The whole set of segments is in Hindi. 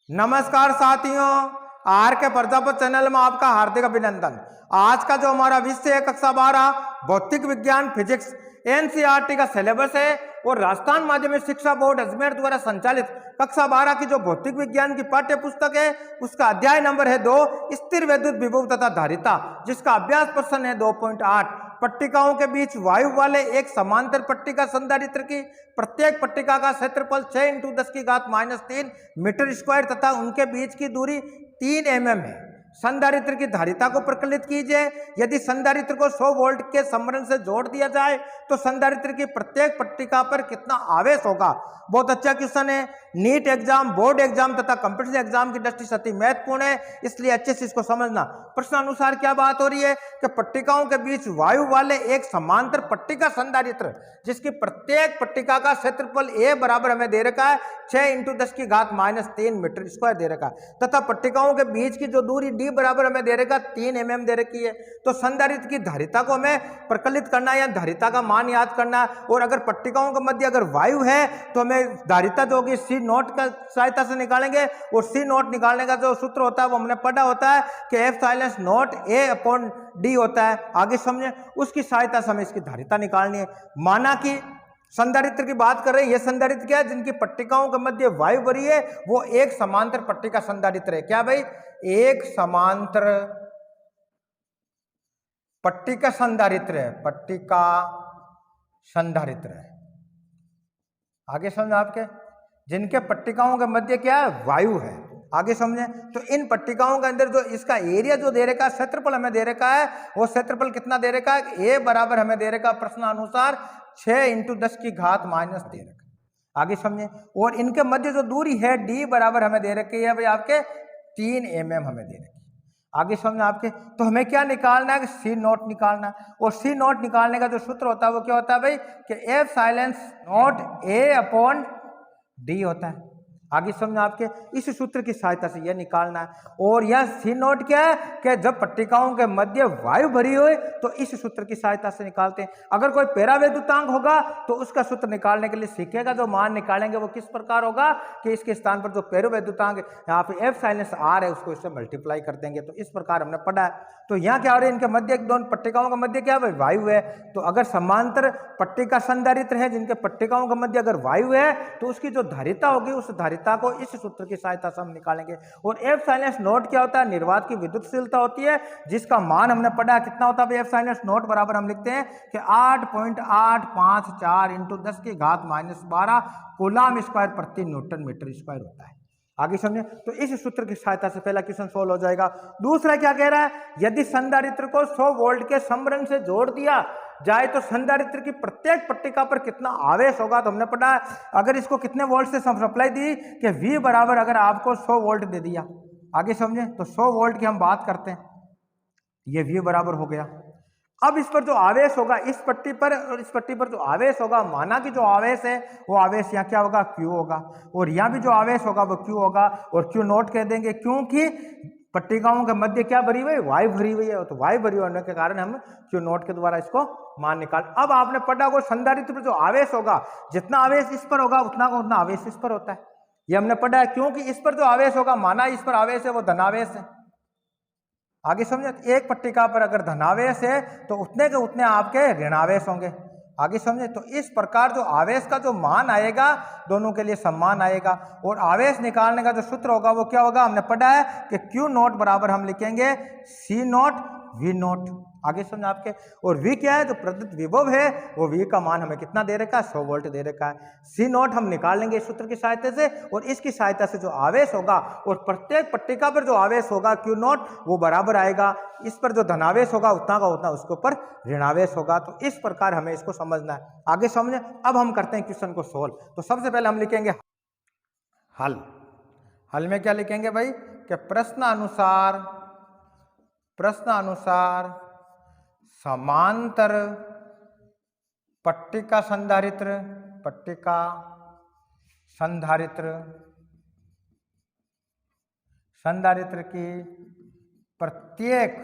नमस्कार साथियों, आर के प्रजापत चैनल में आपका हार्दिक अभिनंदन। आज का जो हमारा विषय है कक्षा 12 भौतिक विज्ञान फिजिक्स एनसीईआरटी का सिलेबस है और राजस्थान माध्यमिक शिक्षा बोर्ड अजमेर द्वारा संचालित कक्षा 12 की जो भौतिक विज्ञान की पाठ्य पुस्तक है उसका अध्याय नंबर है 2 स्थिर विद्युत विभव तथा धारिता, जिसका अभ्यास प्रश्न है 2.8 पट्टिकाओं के बीच वायु वाले एक समांतर पट्टिका संधारित्र की प्रत्येक पट्टिका का क्षेत्रफल 6 × 10⁻³ मीटर स्क्वायर तथा उनके बीच की दूरी 3 mm है। संधारित्र की धारिता को प्रकलित कीजिए। यदि संधारित्र को 100 वोल्ट के समरण से जोड़ दिया जाए तो संधारित्र की प्रत्येक पट्टिका पर कितना आवेश होगा। बहुत अच्छा क्वेश्चन है। नीट एग्जाम, बोर्ड एग्जाम तथा कंपटीशन एग्जाम की दृष्टि से अति महत्वपूर्ण है, इसलिए अच्छे से इसको समझना। प्रश्न अनुसार क्या बात हो रही है कि पट्टिकाओं के बीच वायु वाले एक समांतर पट्टिका संधारित्र जिसकी प्रत्येक पट्टिका का क्षेत्रफल ए बराबर हमें दे रखा है 6 × 10⁻³ मीटर स्क्वायर दे रखा है तथा पट्टिकाओं के बीच की जो दूरी डी बराबर हमें दे रखा 3 mm दे रखी है। तो संधारित्र की धारिता को हमें प्रकलित करना है या धारिता का मान याद करना है। और अगर पट्टिकाओं के मध्य अगर वायु है तो हमें धारिता जो होगी सी नॉट का सहायता से निकालेंगे और सी नॉट निकालने का जो सूत्र होता है वो हमने पढ़ा होता है कि एफ साइलेंस नॉट A/D होता है। आगे समझे, उसकी सहायता से हमें इसकी धारिता निकालनी है। माना कि संधारित्र की बात कर रहे हैं, यह संधारित्र क्या है जिनकी पट्टिकाओं के मध्य वायु भरी है, वो एक समांतर पट्टिका संधारित्र है। क्या भाई? एक समांतर पट्टिका संधारित्र है, पट्टिका संधारित्र है। आगे समझे, आपके जिनके पट्टिकाओं के मध्य क्या है, वायु है। आगे समझे, तो इन पट्टिकाओं के अंदर जो इसका एरिया जो दे रखा है, क्षेत्रफल हमें दे रखा है, वो क्षेत्रफल कितना दे रखा है, ए बराबर हमें दे रखा प्रश्न अनुसार 6 × 10⁻³ दे रखा। आगे समझे, और इनके मध्य जो दूरी है डी बराबर हमें दे रखी है भाई आपके 3 mm हमें दे रखी। आगे समझे आपके, तो हमें क्या निकालना है कि सी नॉट निकालना है। और सी नॉट निकालने का जो सूत्र होता है वो क्या होता है भाई कि एफ साइलेंस नॉट A/D होता है। आगे समझ आपके, इस सूत्र की सहायता से यह निकालना है। और यह सी नॉट क्या है कि जब पट्टिकाओं के मध्य वायु भरी हो तो इस सूत्र की सहायता से निकालते हैं। अगर कोई पैरावैद्युतांक होगा तो उसका सूत्र निकालने के लिए सीखेगा, जो मान निकालेंगे वो किस प्रकार होगा कि इसके स्थान पर जो पैरावैद्युतांक यहाँ पे एफ साइलेंस आर है उसको इससे मल्टीप्लाई कर देंगे। तो इस प्रकार हमने पढ़ा है। तो यहाँ क्या हो रहा है, इनके मध्य दोनों पट्टिकाओं के मध्य क्या है, वायु है। तो अगर समांतर पट्टिका संधारित्र है जिनके पट्टिकाओं के मध्य अगर वायु है तो उसकी जो धारिता होगी उस धारिता को इस सूत्र की सहायता से हम निकालेंगे। और एफ साइलेंस नॉट क्या होता है, निर्वात की विद्युतशीलता होती है, जिसका मान हमने पढ़ा कितना होता है एफ साइलेंस नॉट बराबर हम लिखते हैं कि 8.854 × 10⁻12 कूलम स्क्वायर प्रति न्यूटन मीटर स्क्वायर होता है। आगे समझे, तो इस सूत्र की सहायता से पहला क्वेश्चन सोल्व हो जाएगा। दूसरा क्या कह रहा है, यदि संधारित्र को 100 वोल्ट के समरण से जोड़ दिया जाए तो संधारित्र की प्रत्येक पट्टिका पर कितना आवेश होगा। तो हमने पढ़ा अगर इसको कितने वोल्ट से सप्लाई दी कि V बराबर अगर आपको 100 वोल्ट दे दिया। आगे समझे, तो 100 वोल्ट की हम बात करते हैं, ये V बराबर हो गया। अब इस पर जो आवेश होगा इस पट्टी पर और इस पट्टी पर जो आवेश होगा, माना कि जो आवेश है वो आवेश यहाँ क्या होगा, Q होगा, और यहाँ भी जो आवेश होगा वो Q होगा और Q नोट कह देंगे, क्योंकि पट्टिकाओं के मध्य क्या भरी हुई है, वायु भरी हुई है। तो वायु भरी होने के कारण हम Q नोट के द्वारा इसको मान निकाल। अब आपने पढ़ा को संधारित्र पर जो आवेश होगा, जितना आवेश इस पर होगा उतना का उतना आवेश इस पर होता है, ये हमने पढ़ा है। क्योंकि इस पर जो आवेश होगा, माना इस पर आवेश है वो धनावेश है। आगे समझे, एक पट्टिका पर अगर धनावेश है तो उतने के उतने आपके ऋणावेश होंगे। आगे समझे, तो इस प्रकार जो आवेश का जो मान आएगा दोनों के लिए समान आएगा। और आवेश निकालने का जो सूत्र होगा वो क्या होगा, हमने पढ़ा है कि Q नोट बराबर हम लिखेंगे C नोट V नोट। आगे समझ आपके, और V क्या है, जो प्रदत्त विभव है वो V का मान हमें कितना दे रखा है, 100 वोल्ट दे रखा है। C नोट हम निकाल लेंगे इस सूत्र की सहायता से, और इसकी सहायता से जो आवेश होगा और प्रत्येक पट्टिका पर जो आवेश होगा Q नोट वो बराबर आएगा, इस पर जो धनावेश होगा उतना का उतना उसके ऊपर ऋणावेश होगा। तो इस प्रकार हमें इसको समझना है। आगे समझे, अब हम करते हैं क्वेश्चन को सोल्व। तो सबसे पहले हम लिखेंगे हल। हल में क्या लिखेंगे भाई कि प्रश्न अनुसार समांतर पट्टिका संधारित्र की प्रत्येक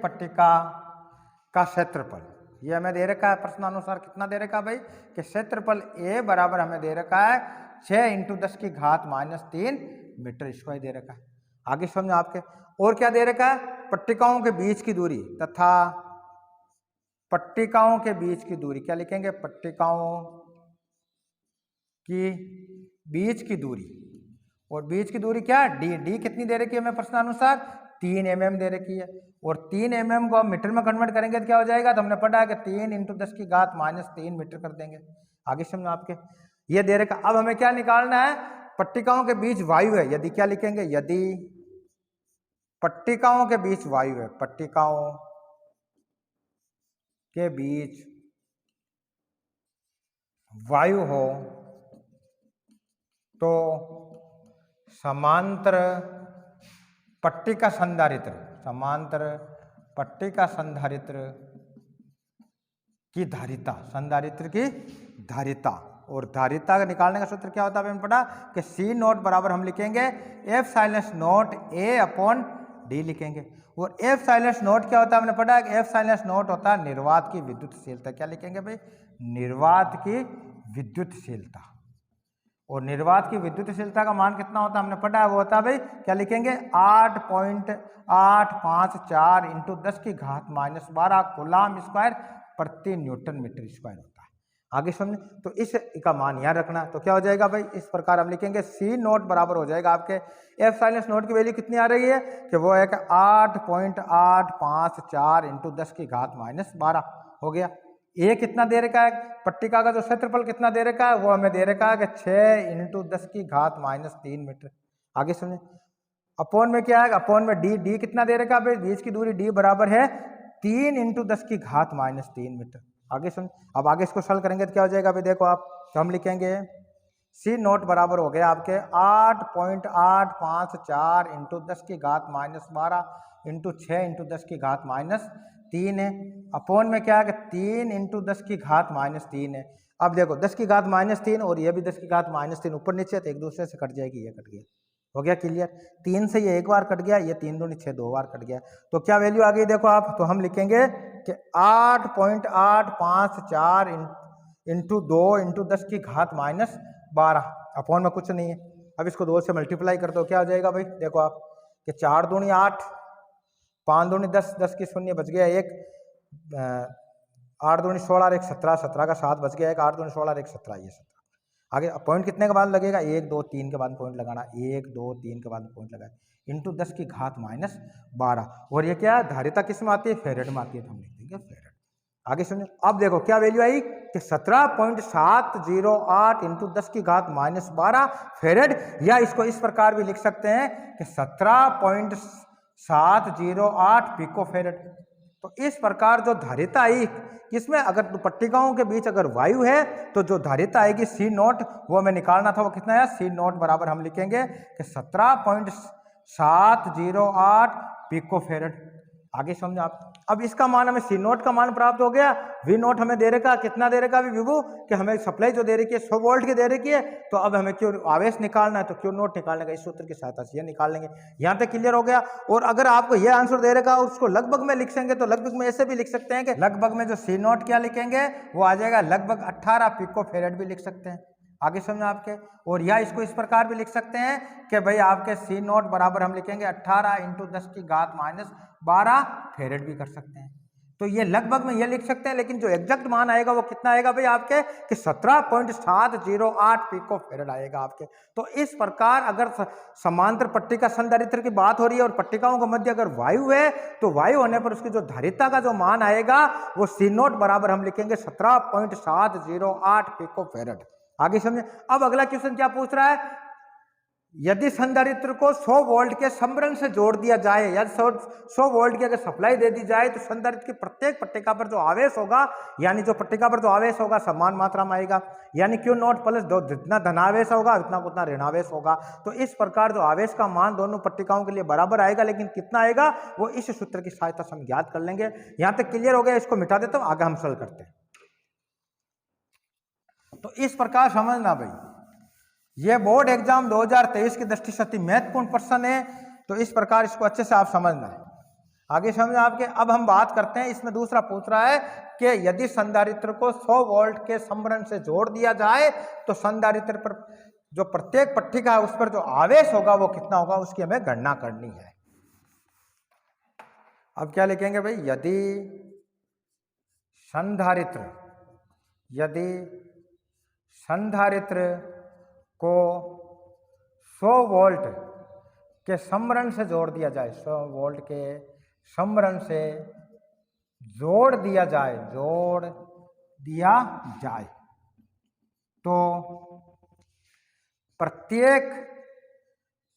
पट्टिका का क्षेत्रफल, ये हमें दे रखा है प्रश्नानुसार, कितना दे रखा है भाई कि क्षेत्रफल ए बराबर हमें दे रखा है 6 × 10⁻³ मीटर स्क्वायर दे रखा है। आगे समझो आपके और क्या दे रखा है, पट्टिकाओं के बीच की दूरी तथा पट्टिकाओं के बीच की दूरी, क्या लिखेंगे, पट्टिकाओं की बीच की दूरी, और बीच की दूरी क्या है डी, डी कितनी दे रखी है हमें प्रश्नानुसार 3 mm दे रखी है, और 3 mm को हम मीटर में कन्वर्ट करेंगे तो क्या हो जाएगा, तो हमने पढ़ा है कि 3 × 10⁻³ मीटर कर देंगे। आगे समझो आपके ये दे रखा। अब हमें क्या निकालना है, पट्टिकाओं के बीच वायु है, यदि क्या लिखेंगे, यदि पट्टिकाओं के बीच वायु है, पट्टिकाओं के बीच वायु हो तो समांतर पट्टिका संधारित्र, समांतर पट्टिका संधारित्र की धारिता, संधारित्र की धारिता, और धारिता का निकालने का सूत्र क्या होता है, हमने पढ़ा कि C0 बराबर हम लिखेंगे F∣0 A/D लिखेंगे, और F∣0 क्या होता है, हमने पढ़ा कि F∣0 होता है निर्वात की विद्युतशीलता, क्या लिखेंगे भाई, निर्वात की विद्युतशीलता, और निर्वात की विद्युतशीलता का मान कितना होता है हमने पढ़ा है, वो होता है भाई क्या लिखेंगे 8.854 × 10⁻12 कूलाम स्क्वायर प्रति न्यूटन मीटर स्क्वायर होता है। आगे समझे, तो इस का मान याद रखना, तो क्या हो जाएगा भाई, इस प्रकार हम लिखेंगे C0 बराबर हो जाएगा आपके F∣0 की वैल्यू कितनी आ रही है कि वो है कि 8.854 × 10⁻12 हो गया। ए कितना दे रखा है, पट्टिका का जो क्षेत्रफल कितना दे रखा है, वो हमें दे रखा है कि 6 × 10⁻³ मीटर। आगे समझे, अपॉन में क्या है, अपॉन में डी, डी कितना दे रखा है भाई, बीच की दूरी डी बराबर है 3 × 10⁻³ मीटर। आगे समझ, अब आगे इसको सॉल्व करेंगे तो क्या हो जाएगा भाई, देखो आप, तो हम लिखेंगे C0 बराबर हो गया आपके 8.854 × 10⁻12 × 6 × 10⁻³ है, अपॉन में क्या है कि 3 × 10⁻³ है। अब देखो 10⁻³ और ये भी 10⁻³ ऊपर नीचे तो एक दूसरे से कट जाएगी, ये कट गया, हो गया क्लियर। 3 से ये एक बार कट गया, ये 3 दूनी 6 2 बार कट गया, तो क्या वैल्यू आ गई देखो आप, तो हम लिखेंगे कि 8.854 × 2 × 10⁻12, अपॉन में कुछ नहीं है। अब इसको 2 से मल्टीप्लाई कर दो, क्या हो जाएगा भाई, देखो आप कि 4 दूनी 8, 5 दूनी 10, 10 की शून्य बच गया एक, 8 दूनी 16 और 1 17, 17 का 7 बच गया एक, 8 दूनी 16 और 1 17, ये 17। आगे पॉइंट कितने के बाद लगेगा, 1 2 3 के बाद पॉइंट लगाना, 1 2 3 के बाद पॉइंट लगाए इंटू 10⁻12, और ये क्या धारिता किस में आती है, फेरेड में आती है, तो हम लिख देंगे फेरेड। आगे सुनिए, अब देखो क्या वैल्यू आई कि 17.708 × 10⁻12 फेरेड, या इसको इस प्रकार भी लिख सकते हैं कि 17.708 पिको फेरेड। तो इस प्रकार जो धारिता आई किसमें, अगर पट्टिकाओं के बीच अगर वायु है तो जो धारिता आएगी C0 वो हमें निकालना था, वो कितना है, C0 बराबर हम लिखेंगे कि 17.708 पिको फेरेड। आगे समझो आप, अब इसका मान हमें C0 का मान प्राप्त हो गया, V0 हमें दे रखा, कितना दे रखा अभी विभू, कि हमें सप्लाई जो दे रखी है 100 वोल्ट की दे रखी है, तो अब हमें क्यों आवेश निकालना है, तो क्यों नोट निकालने का इस सूत्र की सहायता से ये निकाल लेंगे। यहाँ तक क्लियर हो गया। और अगर आपको ये आंसर दे रखा और उसको लगभग में लिख सकेंगे तो लगभग में ऐसे भी लिख सकते हैं कि लगभग में जो C0 क्या लिखेंगे वो आ जाएगा लगभग 18 पिको फेरेड भी लिख सकते हैं। आगे समझो आपके, और या इसको इस प्रकार भी लिख सकते हैं कि भाई आपके C0 बराबर हम लिखेंगे 18 × 10⁻12 फेरेड भी कर सकते हैं। तो ये लगभग में ये लिख सकते हैं, लेकिन जो एग्जैक्ट मान आएगा वो कितना आएगा भाई आपके कि 17.708 पिको फेरेड आएगा आपके। तो इस प्रकार अगर समांतर पट्टिका संधारित्र की बात हो रही है और पट्टिकाओं के मध्य अगर वायु है तो वायु होने पर उसकी जो धारिता का जो मान आएगा वो C0 बराबर हम लिखेंगे 17.708 पिको फेरेड। आगे समझे। अब अगला क्वेश्चन क्या पूछ रहा है, यदि संधारित्र को 100 वोल्ट के समरण से जोड़ दिया जाए, यदि 100 वोल्ट की अगर सप्लाई दे दी जाए तो संधारित्र की प्रत्येक पट्टिका पर जो आवेश होगा, यानी जो पट्टिका पर जो आवेश होगा समान मात्रा में आएगा, यानी Q0 प्लस जितना धनावेश होगा उतना उतना ऋणावेश होगा। तो इस प्रकार जो आवेश का मान दोनों पट्टिकाओं के लिए बराबर आएगा, लेकिन कितना आएगा वो इस सूत्र की सहायता से हम ज्ञात कर लेंगे। यहाँ तक क्लियर हो गया, इसको मिटा देता हूँ, आगे हम सॉल्व करते हैं। तो इस प्रकार समझना भाई, ये बोर्ड एग्जाम 2023 की दृष्टि से अति महत्वपूर्ण प्रश्न है, तो इस प्रकार इसको अच्छे से आप समझना है। आगे समझना आपके। अब हम बात करते हैं, इसमें दूसरा पूछ रहा है कि यदि संधारित्र को 100 वोल्ट के समरण से जोड़ दिया जाए तो संधारित्र पर जो प्रत्येक पट्टिका है उस पर जो आवेश होगा वो कितना होगा, उसकी हमें गणना करनी है। अब क्या लिखेंगे भाई, यदि संधारित्र को 100 वोल्ट के समरण से जोड़ दिया जाए, 100 वोल्ट के समरण से जोड़ दिया जाए तो प्रत्येक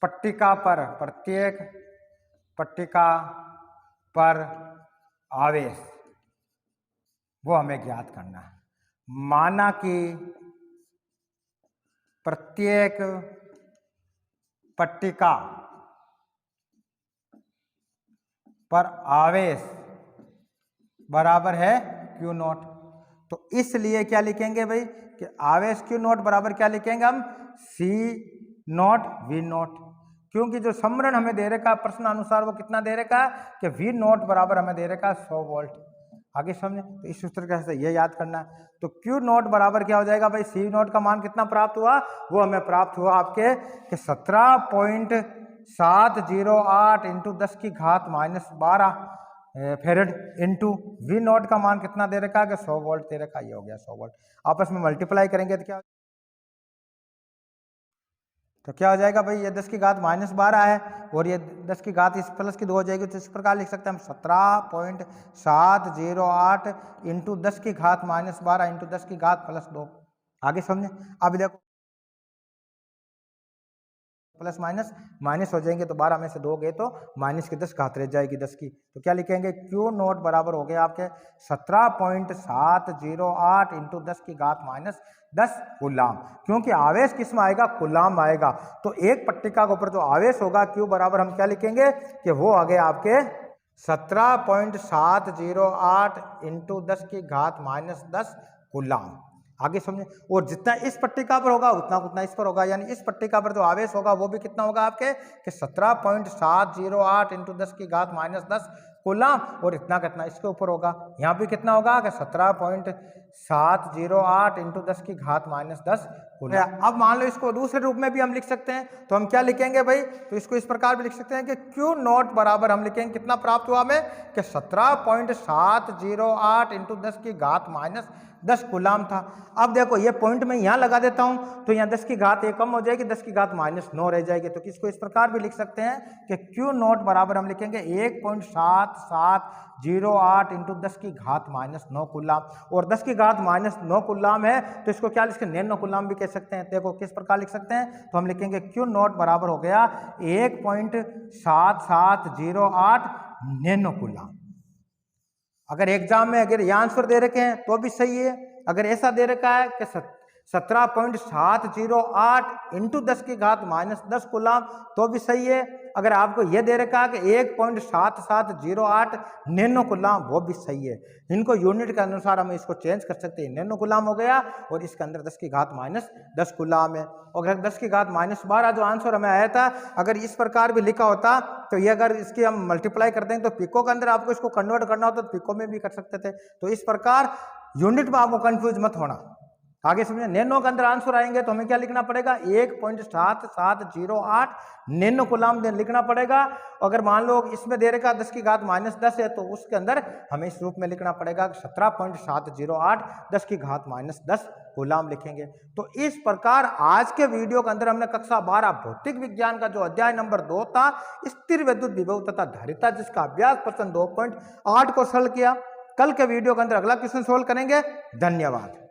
पट्टिका पर आवेश वो हमें ज्ञात करना है। माना कि प्रत्येक पट्टिका पर आवेश बराबर है Q नॉट। तो इसलिए क्या लिखेंगे भाई कि आवेश Q नॉट बराबर क्या लिखेंगे हम, C नॉट V नॉट, क्योंकि जो समरण हमें दे रखा प्रश्न अनुसार वो कितना दे रखा कि V नॉट बराबर हमें दे रखा 100 वोल्ट। आगे समझे, तो इस सूत्र कैसे ये याद करना है। तो Q नॉट बराबर क्या हो जाएगा भाई, C नॉट का मान कितना प्राप्त हुआ, वो हमें प्राप्त हुआ आपके कि 17.708 इंटू 10 की घात -12 फेरेड इंटू V नॉट का मान कितना दे रखा है कि 100 वोल्ट दे रखा, ये हो गया 100 वोल्ट। आपस में मल्टीप्लाई करेंगे तो क्या हो जाएगा भाई, ये 10 की घात -12 है और ये 10 की घात इस प्लस की 2 हो जाएगी, तो इस प्रकार लिख सकते हैं हम 17.708 इंटू 10 की घात -12 इंटू 10 की घात +2। आगे समझे, अब देखो प्लस माइनस हो जाएंगे तो 12 में से 2 गए तो माइनस की 10 घात रह जाएगी 10 की, तो क्या लिखेंगे Q नॉट बराबर हो गया आपके 17.708 इंटू 10 की घात -10 कूलाम। क्योंकि आवेश किस में आएगा, कूलाम आएगा, तो एक पट्टिका के ऊपर जो आवेश होगा Q बराबर हम क्या लिखेंगे कि वो आ गया आपके 17.708 इंटू 10 की घात -10 कूलाम। आगे समझे, और जितना इस पट्टिका पर होगा उतना इस पर होगा, यानी इस पट्टिका पर जो आवेश होगा वो भी कितना होगा आपके कि 17.708 इंटू 10 की घात -10 कूलाम, और इतना कितना इसके ऊपर होगा, यहाँ भी कितना होगा कि 17.708 इंटू 10 की घात -10 कूलाम। अब मान लो इसको दूसरे रूप में भी हम लिख सकते हैं, तो हम क्या लिखेंगे भाई, तो इसको इस प्रकार भी लिख सकते हैं कि Q नॉट बराबर हम लिखेंगे कितना प्राप्त हुआ हमें कि 17.708 इंटू 10 की घात -10 कूलाम था। अब देखो ये पॉइंट में यहाँ लगा देता हूँ तो यहाँ 10 की घात एक कम हो जाएगी, 10 की घात -9 रह जाएगी, तो किसको इस प्रकार भी लिख सकते हैं कि Q नॉट बराबर हम लिखेंगे 1.7708 इंटू 10 की घात -9 कूलाम, और 10 की घात -9 कूलाम है तो इसको क्या लिख सकते हैं, नैनो कूलाम भी कह सकते हैं। देखो किस प्रकार लिख सकते हैं, तो हम लिखेंगे Q नॉट बराबर हो गया 1.7708 नैनो कूलाम। अगर एग्जाम में अगर ये आंसर दे रखे हैं तो भी सही है, अगर ऐसा दे रखा है कि 17.708 इंटू 10 की घात -10 कूलाम तो भी सही है, अगर आपको यह दे रखा है कि 1.7708 नैनो कूलाम वो भी सही है। इनको यूनिट के अनुसार हम इसको चेंज कर सकते हैं, नैनो कूलाम हो गया और इसके अंदर 10 की घात -10 कूलाम है। और अगर 10 की घात -12 जो आंसर हमें आया था, अगर इस प्रकार भी लिखा होता तो ये अगर इसकी हम मल्टीप्लाई कर दें तो पिको के अंदर आपको इसको कन्वर्ट करना होता तो पिको में भी कर सकते थे। तो इस प्रकार यूनिट में आपको कंफ्यूज मत होना। आगे समझे, नैनो के अंदर आंसर आएंगे तो हमें क्या लिखना पड़ेगा, 1.7708 नैनो कूलाम लिखना पड़ेगा। अगर मान लो इसमें दे रखा 10 की घात -10 है तो उसके अंदर हमें इस रूप में लिखना पड़ेगा 17.708 10 की घात -10 कूलाम लिखेंगे। तो इस प्रकार आज के वीडियो के अंदर हमने कक्षा 12 भौतिक विज्ञान का जो अध्याय नंबर 2 था, स्थिर विद्युत विभव तथा धारिता, जिसका अभ्यास प्रश्न 2.8 को सॉल्व किया। कल के वीडियो के अंदर अगला क्वेश्चन सोल्व करेंगे। धन्यवाद।